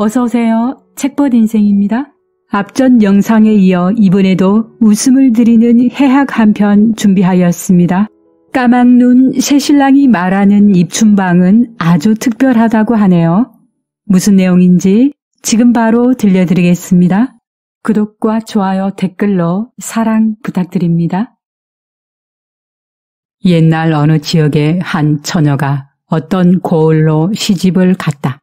어서오세요. 책벗 인생입니다. 앞전 영상에 이어 이번에도 웃음을 드리는 해학 한 편 준비하였습니다. 까막눈 새신랑이 말하는 입춘방은 아주 특별하다고 하네요. 무슨 내용인지 지금 바로 들려드리겠습니다. 구독과 좋아요, 댓글로 사랑 부탁드립니다. 옛날 어느 지역의 한 처녀가 어떤 고을로 시집을 갔다.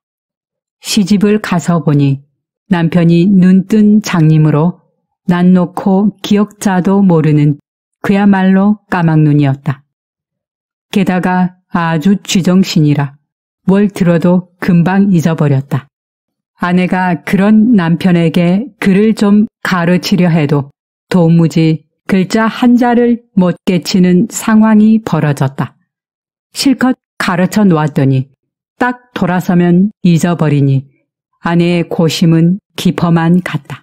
시집을 가서 보니 남편이 눈뜬 장님으로 난 놓고 기억자도 모르는 그야말로 까막눈이었다. 게다가 아주 쥐정신이라 뭘 들어도 금방 잊어버렸다. 아내가 그런 남편에게 글을 좀 가르치려 해도 도무지 글자 한자를 못 깨치는 상황이 벌어졌다. 실컷 가르쳐 놓았더니 딱 돌아서면 잊어버리니 아내의 고심은 깊어만 갔다.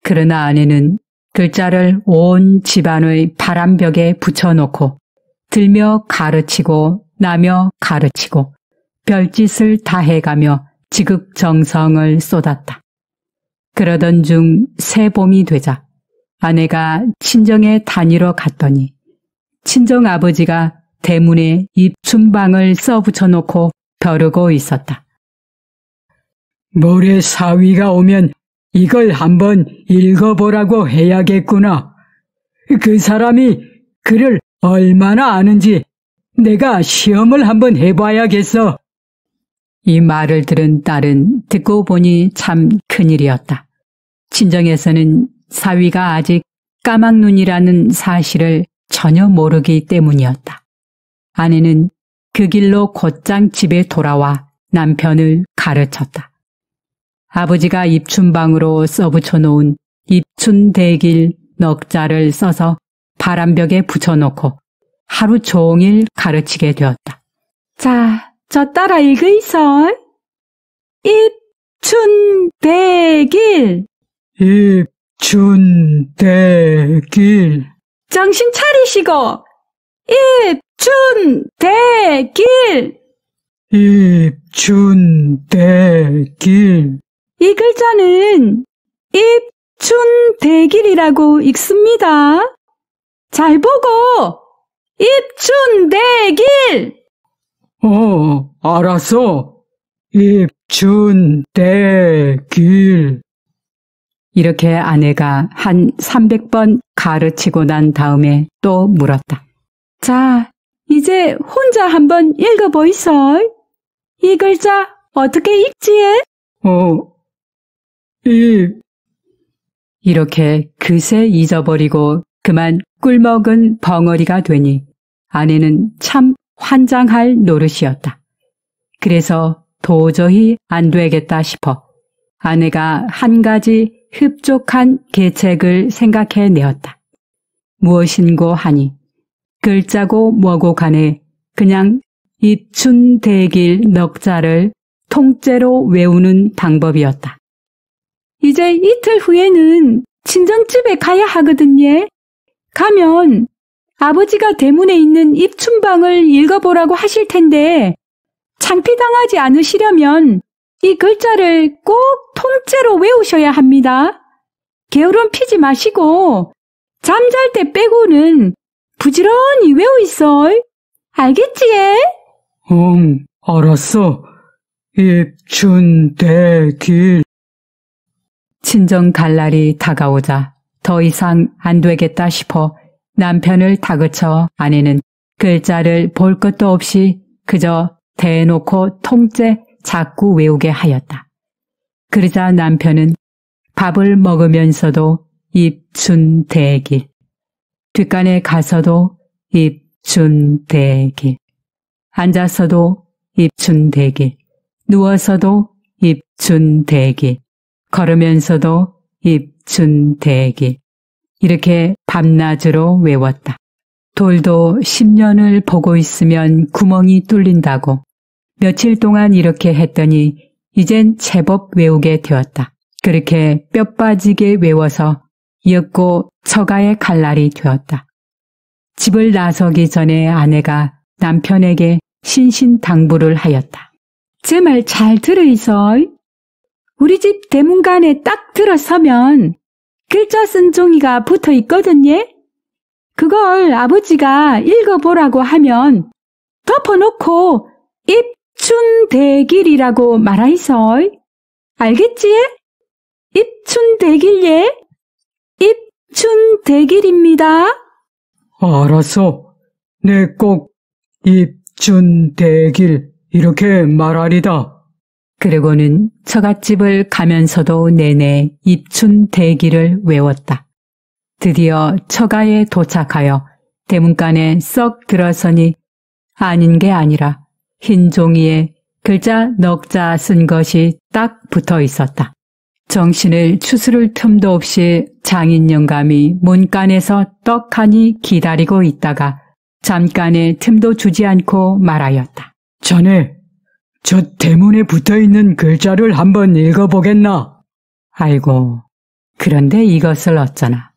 그러나 아내는 글자를 온 집안의 바람벽에 붙여놓고 들며 가르치고 나며 가르치고 별짓을 다 해가며 지극정성을 쏟았다. 그러던 중 새봄이 되자 아내가 친정에 다니러 갔더니 친정아버지가 대문에 입춘방을 써붙여놓고 벼르고 있었다. 모레 사위가 오면 이걸 한번 읽어보라고 해야겠구나. 그 사람이 글을 얼마나 아는지 내가 시험을 한번 해봐야겠어. 이 말을 들은 딸은 듣고 보니 참 큰일이었다. 친정에서는 사위가 아직 까막눈이라는 사실을 전혀 모르기 때문이었다. 아내는 그 길로 곧장 집에 돌아와 남편을 가르쳤다. 아버지가 입춘방으로 써붙여 놓은 입춘대길 넉자를 써서 바람벽에 붙여놓고 하루 종일 가르치게 되었다. 자, 저 따라 읽으이소. 입춘대길. 입춘대길. 정신 차리시고. 입춘대길. 입춘대길. 이 글자는 입춘대길이라고 읽습니다. 잘 보고 입춘대길. 알았어. 입춘대길. 이렇게 아내가 한 300번 가르치고 난 다음에 또 물었다. 자, 이제 혼자 한번 읽어보이소. 이 글자 어떻게 읽지? 이렇게 그새 잊어버리고 그만 꿀먹은 벙어리가 되니 아내는 참 환장할 노릇이었다. 그래서 도저히 안 되겠다 싶어 아내가 한 가지 흡족한 계책을 생각해내었다. 무엇인고 하니 글자고 뭐고 간에 그냥 입춘대길 넉자를 통째로 외우는 방법이었다. 이제 이틀 후에는 친정집에 가야 하거든요. 가면 아버지가 대문에 있는 입춘방을 읽어보라고 하실 텐데 창피당하지 않으시려면 이 글자를 꼭 통째로 외우셔야 합니다. 게으름 피지 마시고 잠잘 때 빼고는 부지런히 외우이소. 알겠지? 알았어. 입춘대길. 친정 갈 날이 다가오자 더 이상 안 되겠다 싶어 남편을 다그쳐 아내는 글자를 볼 것도 없이 그저 대놓고 통째 자꾸 외우게 하였다. 그러자 남편은 밥을 먹으면서도 입춘대길, 뒷간에 가서도 입춘대길, 앉아서도 입춘대길, 누워서도 입춘대길, 걸으면서도 입춘대길, 이렇게 밤낮으로 외웠다. 돌도 10년을 보고 있으면 구멍이 뚫린다고 며칠 동안 이렇게 했더니 이젠 제법 외우게 되었다. 그렇게 뼈 빠지게 외워서 이윽고 처가에 갈 날이 되었다. 집을 나서기 전에 아내가 남편에게 신신당부를 하였다. 제 말 잘 들으이소. 우리 집 대문간에 딱 들어서면 글자 쓴 종이가 붙어 있거든요. 그걸 아버지가 읽어보라고 하면 덮어놓고 입춘대길이라고 말하이소. 알겠지? 입춘대길예? 입춘대길입니다. 알았어. 내 꼭 입춘대길 이렇게 말하리다. 그러고는 처갓집을 가면서도 내내 입춘대길을 외웠다. 드디어 처가에 도착하여 대문간에 썩 들어서니 아닌 게 아니라 흰 종이에 글자 넉자 쓴 것이 딱 붙어 있었다. 정신을 추스를 틈도 없이 장인 영감이 문간에서 떡하니 기다리고 있다가 잠깐의 틈도 주지 않고 말하였다. 자네, 저 대문에 붙어있는 글자를 한번 읽어보겠나? 아이고, 그런데 이것을 어쩌나.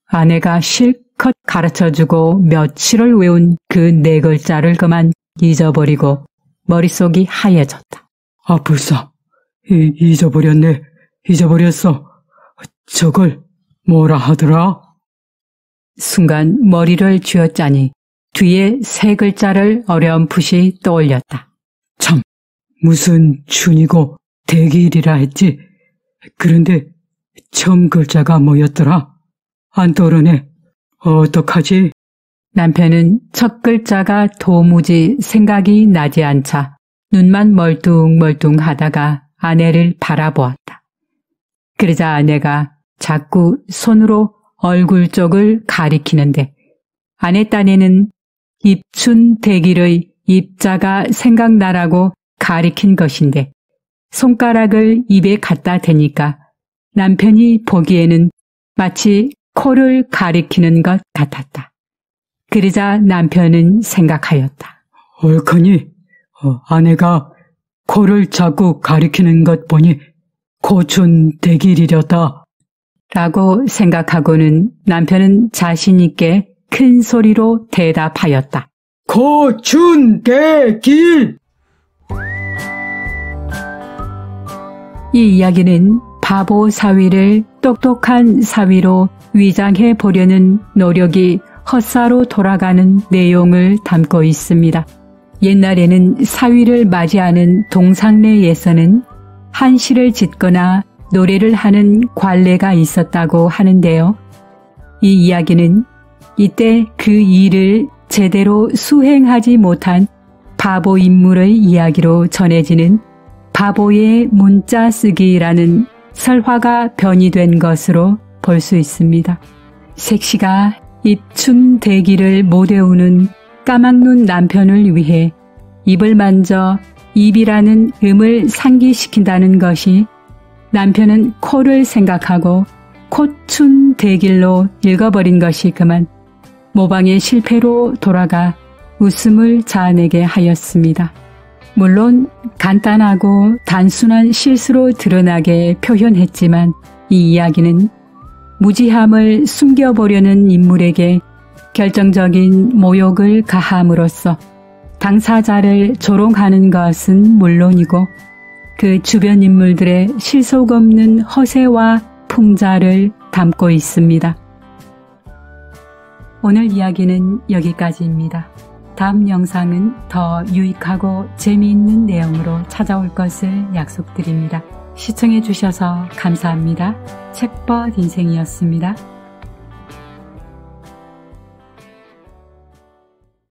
아내가 실컷 가르쳐주고 며칠을 외운 그 네 글자를 그만 잊어버리고 머릿속이 하얘졌다. 아, 불사. 잊어버렸네. 잊어버렸어. 저걸 뭐라 하더라? 순간 머리를 쥐어짜니 뒤에 세 글자를 어렴풋이 떠올렸다. 참, 무슨 춘이고 대길이라 했지. 그런데 처음 글자가 뭐였더라? 안 떠오르네. 어떡하지? 남편은 첫 글자가 도무지 생각이 나지 않자 눈만 멀뚱멀뚱하다가 아내를 바라보았다. 그러자 아내가 자꾸 손으로 얼굴 쪽을 가리키는데 아내 딴에는 입춘대길의 입자가 생각나라고 가리킨 것인데 손가락을 입에 갖다 대니까 남편이 보기에는 마치 코를 가리키는 것 같았다. 그러자 남편은 생각하였다. 옳거니 아내가 코를 자꾸 가리키는 것 보니 고춘대길이렸다. 라고 생각하고는 남편은 자신 있게 큰 소리로 대답하였다. 고춘대길! 이 이야기는 바보 사위를 똑똑한 사위로 위장해 보려는 노력이 헛사로 돌아가는 내용을 담고 있습니다. 옛날에는 사위를 맞이하는 동상례에서는 한시를 짓거나 노래를 하는 관례가 있었다고 하는데요. 이 이야기는 이때 그 일을 제대로 수행하지 못한 바보 인물의 이야기로 전해지는 바보의 문자 쓰기라는 설화가 변이된 것으로 볼 수 있습니다. 색시가 입춘대길을 못 외우는 까막눈 남편을 위해 입을 만져 입이라는 음을 상기시킨다는 것이 남편은 코를 생각하고 콧춘대길로 읽어버린 것이 그만 모방의 실패로 돌아가 웃음을 자아내게 하였습니다. 물론 간단하고 단순한 실수로 드러나게 표현했지만 이 이야기는 무지함을 숨겨보려는 인물에게 결정적인 모욕을 가함으로써 당사자를 조롱하는 것은 물론이고 그 주변 인물들의 실속 없는 허세와 풍자를 담고 있습니다. 오늘 이야기는 여기까지입니다. 다음 영상은 더 유익하고 재미있는 내용으로 찾아올 것을 약속드립니다. 시청해 주셔서 감사합니다. 책벗 인생이었습니다.